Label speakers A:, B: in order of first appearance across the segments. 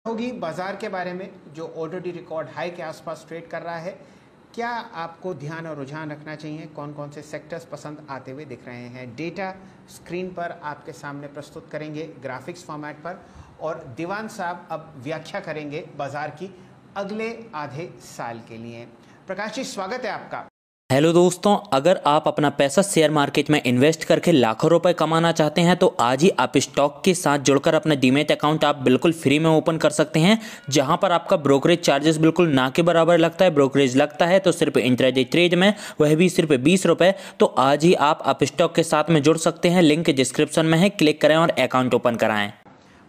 A: होगी बाजार के बारे में जो ऑलरेडी रिकॉर्ड हाई के आसपास ट्रेड कर रहा है। क्या आपको ध्यान और रुझान रखना चाहिए, कौन कौन से सेक्टर्स पसंद आते हुए दिख रहे हैं। डेटा स्क्रीन पर आपके सामने प्रस्तुत करेंगे ग्राफिक्स फॉर्मेट पर, और दीवान साहब अब व्याख्या करेंगे बाजार की अगले आधे साल के लिए। प्रकाश जी, स्वागत है आपका।
B: हेलो दोस्तों, अगर आप अपना पैसा शेयर मार्केट में इन्वेस्ट करके लाखों रुपए कमाना चाहते हैं तो आज ही आप स्टॉक के साथ जुड़कर अपना डीमैट अकाउंट आप बिल्कुल फ्री में ओपन कर सकते हैं, जहां पर आपका ब्रोकरेज चार्जेस बिल्कुल ना के बराबर लगता है। ब्रोकरेज लगता है तो सिर्फ इंट्राडे ट्रेड में, वह भी सिर्फ 20 रुपये। तो आज ही आप स्टॉक के साथ में जुड़ सकते हैं, लिंक डिस्क्रिप्शन में है, क्लिक करें और अकाउंट ओपन कराएं।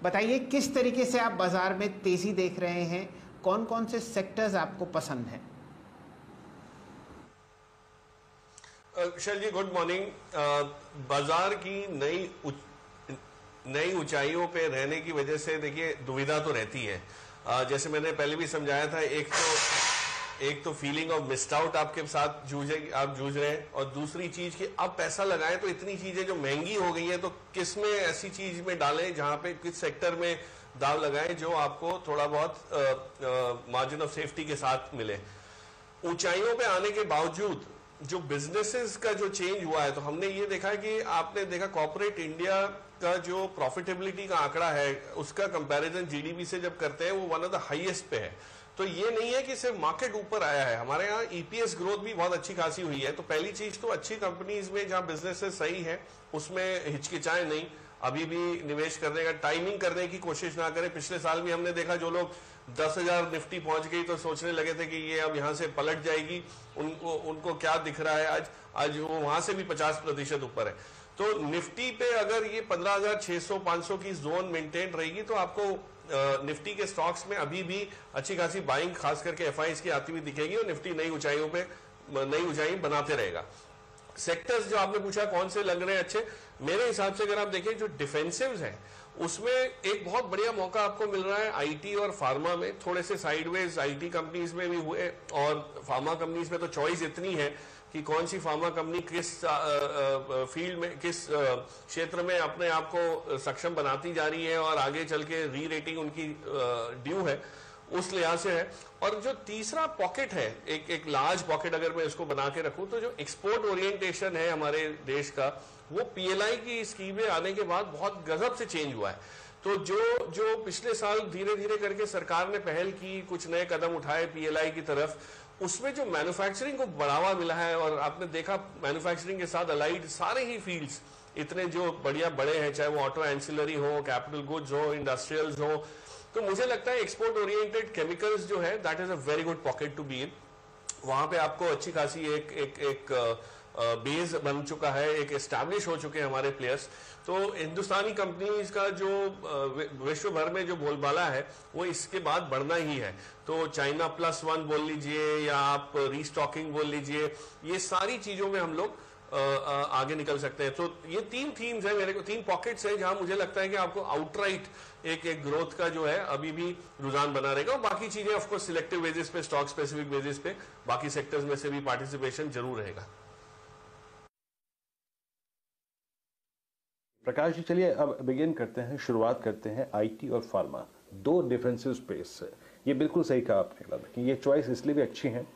A: बताइए किस तरीके से आप बाजार में तेजी देख रहे हैं, कौन कौन से सेक्टर्स आपको पसंद हैं।
C: शैल जी, गुड मॉर्निंग। बाजार की नई ऊंचाइयों पे रहने की वजह से देखिए दुविधा तो रहती है। जैसे मैंने पहले भी समझाया था, एक तो फीलिंग ऑफ मिस्ड आउट आपके साथ आप जूझ रहे हैं, और दूसरी चीज कि अब पैसा लगाएं तो इतनी चीजें जो महंगी हो गई है, तो किस में ऐसी चीज में डालें जहां पे किस सेक्टर में दाव लगाएं जो आपको थोड़ा बहुत मार्जिन ऑफ सेफ्टी के साथ मिले। ऊंचाइयों पे आने के बावजूद जो बिजनेसेस का जो चेंज हुआ है, तो हमने ये देखा कि आपने देखा कॉर्पोरेट इंडिया का जो प्रॉफिटेबिलिटी का आंकड़ा है उसका कंपैरिजन जीडीपी से जब करते हैं वो वन ऑफ द हाईएस्ट पे है। तो ये नहीं है कि सिर्फ मार्केट ऊपर आया है, हमारे यहाँ ईपीएस ग्रोथ भी बहुत अच्छी खासी हुई है। तो पहली चीज तो अच्छी कंपनीज में जहां बिजनेसेस सही है उसमें हिचकिचाए नहीं, अभी भी निवेश करने का टाइमिंग करने की कोशिश ना करें। पिछले साल भी हमने देखा जो लोग 10,000 निफ्टी पहुंच गई तो सोचने लगे थे कि ये अब यहां से पलट जाएगी, उनको क्या दिख रहा है आज वो वहां से भी 50% ऊपर है। तो निफ्टी पे अगर ये 15,600-500 की जोन मेंटेन रहेगी तो आपको निफ्टी के स्टॉक्स में अभी भी अच्छी खासी बाइंग खास करके एफआईज की आती हुई दिखेगी, और निफ्टी नई ऊंचाई बनाते रहेगा। सेक्टर्स जो आपने पूछा कौन से लग रहे हैं अच्छे, मेरे हिसाब से अगर आप देखें जो डिफेंसिव्स हैं उसमें एक बहुत बढ़िया मौका आपको मिल रहा है आईटी और फार्मा में। थोड़े से साइडवेज आईटी कंपनीज में भी हुए, और फार्मा कंपनीज में तो चॉइस इतनी है कि कौन सी फार्मा कंपनी किस फील्ड में किस क्षेत्र में अपने आप को सक्षम बनाती जा रही है और आगे चल के री रेटिंग उनकी ड्यू है, उस लिहाज से है। और जो तीसरा पॉकेट है, एक लार्ज पॉकेट अगर मैं इसको बना के रखूं, तो जो एक्सपोर्ट ओरिएंटेशन है हमारे देश का, वो पीएलआई की स्कीमें आने के बाद बहुत गजब से चेंज हुआ है। तो जो पिछले साल धीरे धीरे करके सरकार ने पहल की, कुछ नए कदम उठाए पीएलआई की तरफ, उसमें जो मैन्युफैक्चरिंग को बढ़ावा मिला है, और आपने देखा मैन्युफैक्चरिंग के साथ अलाइड सारे ही फील्ड्स इतने जो बढ़िया बड़े हैं, चाहे वो ऑटो एंसिलरी हो, कैपिटल गुड्स हो, इंडस्ट्रियल्स हो, तो मुझे लगता है एक्सपोर्ट ओरिएंटेड केमिकल्स जो है that is a very good pocket to be in. वहां पे आपको अच्छी खासी एक बेस बन चुका है, एक एस्टैब्लिश हो चुके हैं हमारे प्लेयर्स। तो हिंदुस्तानी कंपनीज का जो विश्व भर में जो बोलबाला है वो इसके बाद बढ़ना ही है। तो चाइना +1 बोल लीजिए या आप रीस्टॉकिंग बोल लीजिए, ये सारी चीजों में हम लोग आगे निकल सकते हैं। तो ये 3 थीम्स है मेरे को, 3 पॉकेट्स है जहां मुझे लगता है कि आपको आउटराइट एक ग्रोथ का जो है अभी भी रुझान बना रहेगा, और बाकी चीजें ऑफ कोर्स सिलेक्टिव बेसिस पे, स्टॉक स्पेसिफिक बेसिस पे बाकी सेक्टर्स में से भी पार्टिसिपेशन जरूर रहेगा।
D: प्रकाश जी, चलिए अब बिगिन करते हैं, शुरुआत करते हैं आईटी और फार्मा, 2 डिफेंसिव स्पेस है। ये बिल्कुल सही कहा आपने कि ये चॉइस इसलिए भी अच्छी है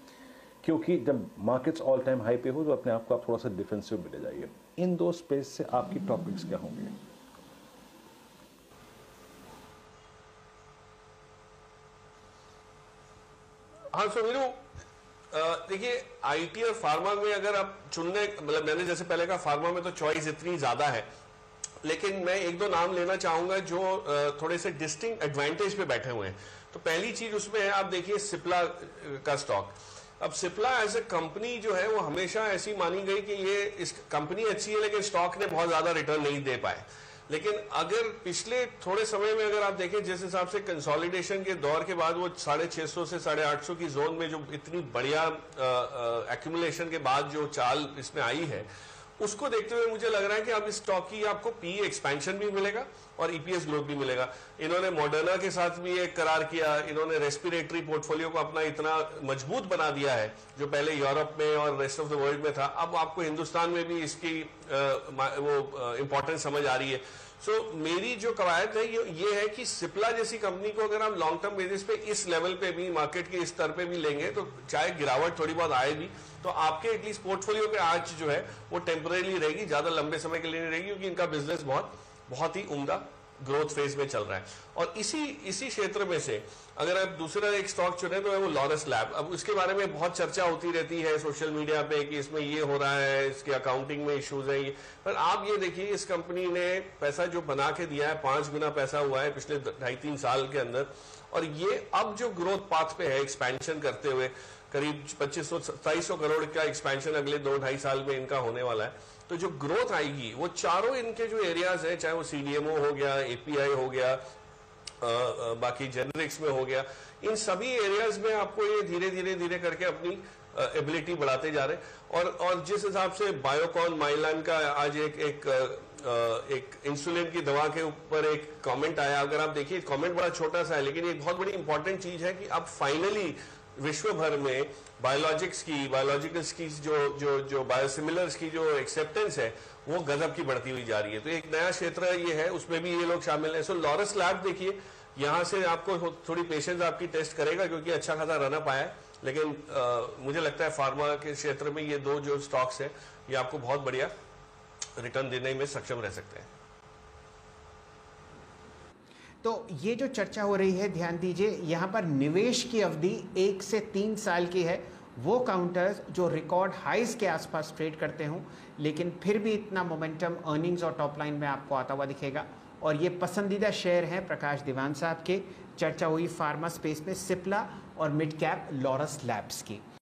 D: क्योंकि जब मार्केट्स ऑल टाइम हाई पे हो तो अपने आप को आप थोड़ा सा डिफेंसिव में ले जाइए। इन 2 स्पेस से आपकी टॉपिक्स क्या होंगे?
C: हाँ सुमीरू, देखिए आईटी और फार्मा में अगर आप चुनने, मतलब मैंने जैसे पहले कहा फार्मा में तो चॉइस इतनी ज्यादा है, लेकिन मैं 1-2 नाम लेना चाहूंगा जो थोड़े से डिस्टिंक्ट एडवांटेज पे बैठे हुए हैं। तो पहली चीज उसमें है, आप देखिए सिप्ला का स्टॉक। अब सिप्ला एज ए कंपनी जो है वो हमेशा ऐसी मानी गई कि ये इस कंपनी अच्छी है, लेकिन स्टॉक ने बहुत ज्यादा रिटर्न नहीं दे पाए। लेकिन अगर पिछले थोड़े समय में अगर आप देखें, जिस हिसाब से कंसोलिडेशन के दौर के बाद वो 650 से 850 की जोन में जो इतनी बढ़िया एक्यूमुलेशन के बाद जो चाल इसमें आई है, उसको देखते हुए मुझे लग रहा है कि अब इस स्टॉक की आपको पी एक्सपेंशन भी मिलेगा और ईपीएस ग्रोथ भी मिलेगा। इन्होंने मॉडर्ना के साथ भी एक करार किया, इन्होंने रेस्पिरेटरी पोर्टफोलियो को अपना इतना मजबूत बना दिया है जो पहले यूरोप में और रेस्ट ऑफ द वर्ल्ड में था, अब आपको हिंदुस्तान में भी इसकी वो इंपॉर्टेंस समझ आ रही है। सो मेरी जो कवायद है ये है कि सिप्ला जैसी कंपनी को अगर आप लॉन्ग टर्म बेसिस पे इस लेवल पे भी, मार्केट के इस स्तर पे भी लेंगे, तो चाहे गिरावट थोड़ी बहुत आए भी, तो आपके एटलीस्ट पोर्टफोलियो पे आज जो है वो टेम्परेरी रहेगी, ज्यादा लंबे समय के लिए नहीं रहेगी, क्योंकि इनका बिजनेस बहुत ही उम्दा ग्रोथ फेज में चल रहा है। और इसी क्षेत्र में से अगर आप दूसरा एक स्टॉक चुने तो है वो लॉरस लैब। अब उसके बारे में बहुत चर्चा होती रहती है सोशल मीडिया पे कि इसमें ये हो रहा है, इसके अकाउंटिंग में इश्यूज है, पर आप ये देखिए इस कंपनी ने पैसा जो बना के दिया है 5 गुना पैसा हुआ है पिछले 2.5-3 साल के अंदर, और ये अब जो ग्रोथ पाथ पे है एक्सपेंशन करते हुए करीब 2500-2700 करोड़ का एक्सपेंशन अगले 2-2.5 साल में इनका होने वाला है। तो जो ग्रोथ आएगी वो चारों इनके जो एरियाज है, चाहे वो सीडीएमओ हो गया, एपीआई हो गया, बाकी जेनरिक्स में हो गया, इन सभी एरियाज में आपको ये धीरे करके अपनी एबिलिटी बढ़ाते जा रहे। और जिस हिसाब से बायोकॉन माइलान का आज एक इंसुलिन की दवा के ऊपर एक कमेंट आया, अगर आप देखिए कमेंट बड़ा छोटा सा है, लेकिन एक बहुत बड़ी इंपॉर्टेंट चीज है कि अब फाइनली विश्व भर में बायोलॉजिकल्स की जो बायोसिमिलर्स की जो एक्सेप्टेंस है वो गजब की बढ़ती हुई जा रही है। तो एक नया क्षेत्र ये है, उसमें भी ये लोग शामिल हैं। सो लॉरस लैब देखिए, यहां से आपको थोड़ी पेशेंस आपकी टेस्ट करेगा, क्योंकि अच्छा खासा रन अप आया है, लेकिन मुझे लगता है फार्मा के क्षेत्र में ये दो जो स्टॉक्स है ये आपको बहुत बढ़िया रिटर्न देने में सक्षम रह सकते हैं।
A: तो ये जो चर्चा हो रही है, ध्यान दीजिए, यहाँ पर निवेश की अवधि 1 से 3 साल की है। वो काउंटर्स जो रिकॉर्ड हाइज के आसपास ट्रेड करते हों, लेकिन फिर भी इतना मोमेंटम अर्निंग्स और टॉप लाइन में आपको आता हुआ दिखेगा। और ये पसंदीदा शेयर हैं प्रकाश दीवान साहब के। चर्चा हुई फार्मा स्पेस में सिप्ला और मिड कैप लॉरस लैब्स की।